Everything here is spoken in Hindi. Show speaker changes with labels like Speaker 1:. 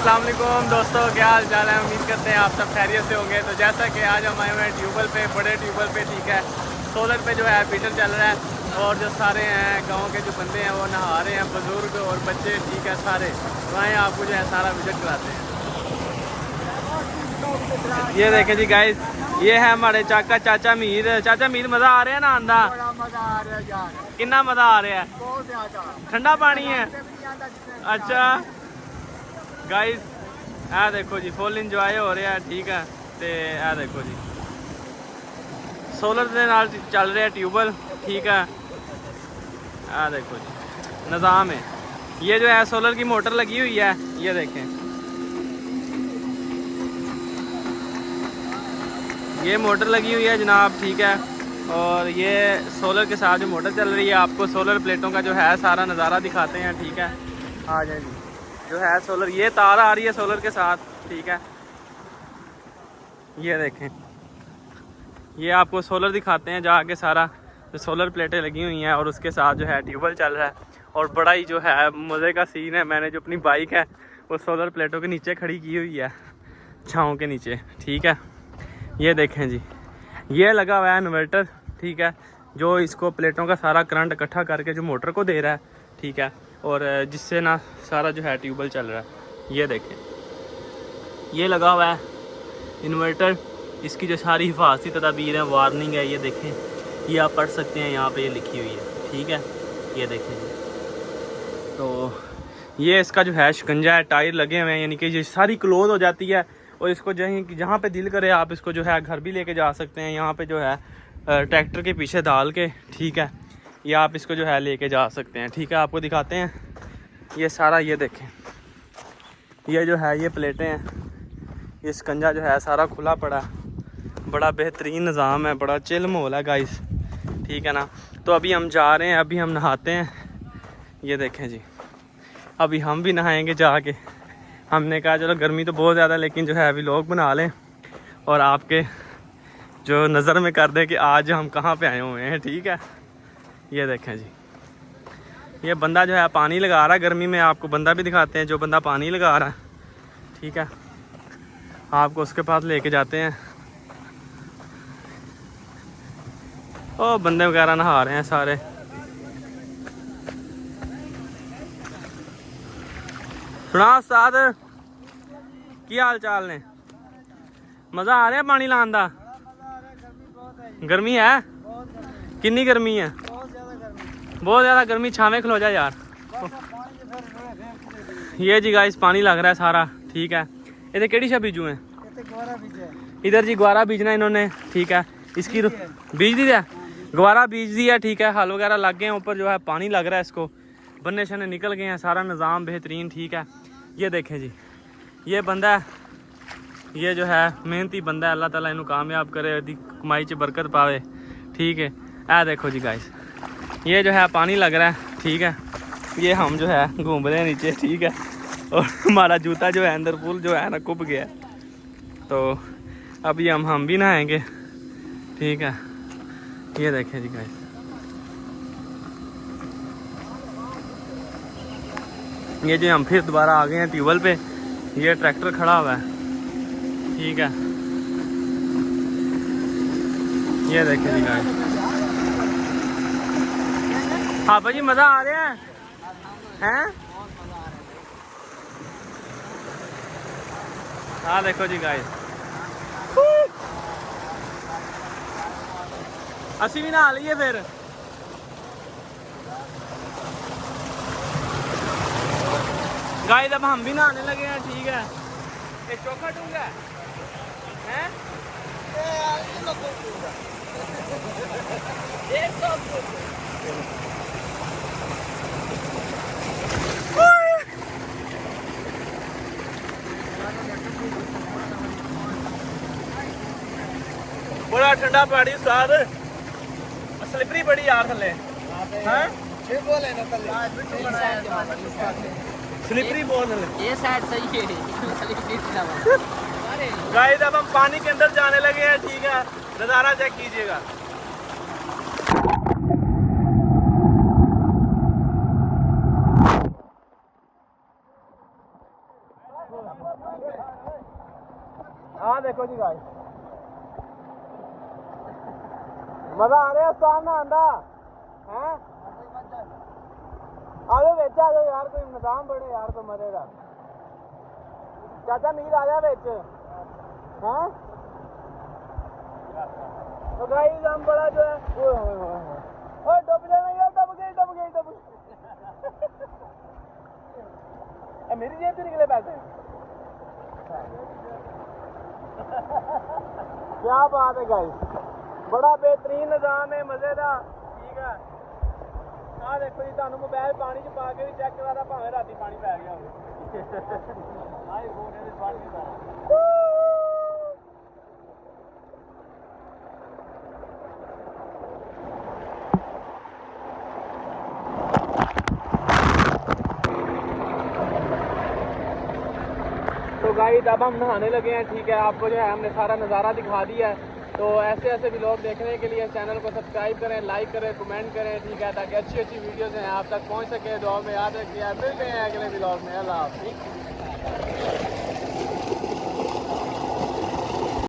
Speaker 1: अस्सलाम वालेकुम दोस्तों, क्या हाल चाल है। उम्मीद करते हैं आप सब खैरियत से होंगे। तो जैसा कि आज हम आए हुए हैं ट्यूबवेल पे, बड़े ट्यूबवेल पे, ठीक है। सोलर पे जो है मीटर चल रहा है और जो सारे हैं गांव के जो बंदे हैं वो नहा रहे हैं, बुजुर्ग और बच्चे, ठीक है, सारे। तो आए आपको जो है सारा विजिट कराते हैं। ये देखें जी गाइस, ये है हमारे चाचा मीर। चाचा मीर, मज़ा आ रहा है ना आंदा?
Speaker 2: मजा आ रहा है यार,
Speaker 1: कितना मज़ा आ रहा है?
Speaker 2: बहुत ज्यादा।
Speaker 1: ठंडा पानी है। अच्छा गाइस, आ देखो जी, फुल इंजॉय हो रहा है, ठीक है। तो आ देखो जी, सोलर के नाल चल रहा है ट्यूबवेल, ठीक है। आ देखो जी निज़ाम है। ये जो है सोलर की मोटर लगी हुई है, ये देखें, ये मोटर लगी हुई है जनाब, ठीक है। और ये सोलर के साथ जो मोटर चल रही है, आपको सोलर प्लेटों का जो है सारा नज़ारा दिखाते हैं, ठीक है। आ जाए जी, जो है सोलर, ये तार आ रही है सोलर के साथ, ठीक है। ये देखें, ये आपको सोलर दिखाते हैं जाके सारा, जो सोलर प्लेटें लगी हुई हैं और उसके साथ जो है ट्यूबवेल चल रहा है। और बड़ा ही जो है मज़े का सीन है। मैंने जो अपनी बाइक है वो सोलर प्लेटों के नीचे खड़ी की हुई है, छाँव के नीचे, ठीक है। ये देखें जी, ये लगा हुआ है इन्वर्टर, ठीक है, जो इसको प्लेटों का सारा करंट इकट्ठा करके जो मोटर को दे रहा है, ठीक है। और जिससे ना सारा जो है ट्यूबवेल चल रहा है। ये देखें, ये लगा हुआ है इन्वर्टर, इसकी जो सारी हिफाजती तदाबीर है, वार्निंग है, ये देखें, ये आप पढ़ सकते हैं, यहाँ पे ये लिखी हुई है, ठीक है। ये देखें जी, तो ये इसका जो है शिकंजा है, टायर लगे हुए हैं, यानी कि ये सारी क्लोज हो जाती है। और इसको जहाँ पे दिल करे आप इसको जो है घर भी लेके जा सकते हैं। यहाँ पे जो है ट्रैक्टर के पीछे डाल के, ठीक है, ये आप इसको जो है लेके जा सकते हैं, ठीक है। आपको दिखाते हैं ये सारा, ये देखें, ये जो है ये प्लेटें हैं, ये शिकंजा जो है सारा खुला पड़ा है। बड़ा बेहतरीन निज़ाम है, बड़ा चिल माहौल है गाइस, ठीक है ना। तो अभी हम जा रहे हैं, अभी हम नहाते हैं। ये देखें जी, अभी हम भी नहाएंगे जाके। हमने कहा चलो गर्मी तो बहुत ज़्यादा, लेकिन जो है अभी लोग बना लें और आपके जो नज़र में कर दे कि आज हम कहाँ पे आए हुए हैं, ठीक है। ये देखें जी, ये बंदा जो है पानी लगा रहा है गर्मी में। आपको बंदा भी दिखाते हैं, जो बंदा पानी लगा रहा है, ठीक है। आपको उसके पास लेके जाते हैं। ओ बंदे वगैरह नहा रहे हैं सारे। सुना उस्ताद, की हाल चाल ने? मज़ा आ रहा है पानी लाने का? गर्मी है? कितनी गर्मी है? बहुत ज़्यादा गर्मी। छावे खलो जा यार। ये जी गाइस, पानी लग रहा है सारा, ठीक है। इधर केड़ी शा बीजू है? इधर जी ग्वारा बीजना इन्होंने, ठीक है। इसकी बीज दी है, ग्वारा बीज दी है, ठीक है। हल वगैरह लग गए हैं, ऊपर जो है पानी लग रहा है, इसको बन्ने शने निकल गए हैं, सारा निज़ाम बेहतरीन, ठीक है। ये देखें जी, ये बंदा है, ये जो है मेहनती बंदा है, अल्लाह ताला इन्हें कामयाब करे, कमाई च बरकत पावे, ठीक है। आ देखो जी गाइस, ये जो है पानी लग रहा है, ठीक है। ये हम जो है घूम रहे हैं नीचे, ठीक है। और हमारा जूता जो है अंदर फुल जो है ना कुप गया, तो अभी हम भी नहाएंगे, ठीक है। ये देखें जी गाइस, ये जो हम फिर दोबारा आ गए हैं ट्यूबवेल पे। ये ट्रैक्टर खड़ा हुआ है, ठीक है। ये देखें जी गाइस, हाँ भाजी, मज़ा आ रहा है हैं? हाँ देखो जी गाइस, असी भी नहा लीए फिर। गाइस अब हम भी नहाने लगे हैं, ठीक है। ये चोखा डूंगा है? बड़ा ठंडा पानी स्वाद, स्लिपरी बड़ी यार थले, हैं? स्लिपरी बहुत है।
Speaker 3: ये साइड सही है।
Speaker 1: गाइस अब हम पानी के अंदर जाने लगे हैं, ठीक है। नज़ारा चेक कीजिएगा। गाइस मजा आ रहा आसान ना आंदा हैं आजो बेच आ जाओ यार कोई निजाम बने यार कोई मजे का चाचा मीर आ जा बेच हैं तो गाइस हम बड़ा जो है ओए डूब जाना यार डूब गई मेरी जेब से निकले पैसे क्या बात है गाइस बड़ा बेहतरीन निजाम है मजे का ठीक है आ देखो जी तुहानू मोबाइल पानी च पा के भी चेक करा भावें राती पानी पै गया हो तो गाइस अब हम नहाने लगे हैं ठीक है आपको जो है हमने सारा नज़ारा दिखा दिया है तो ऐसे ऐसे व्लॉग देखने के लिए चैनल को सब्सक्राइब करें लाइक करें कमेंट करें ठीक है ताकि अच्छी अच्छी वीडियोस हैं आप तक पहुंच सके दुआ में याद रखिए मिलते हैं अगले व्लॉग में अल्लाह हाफ़िज़।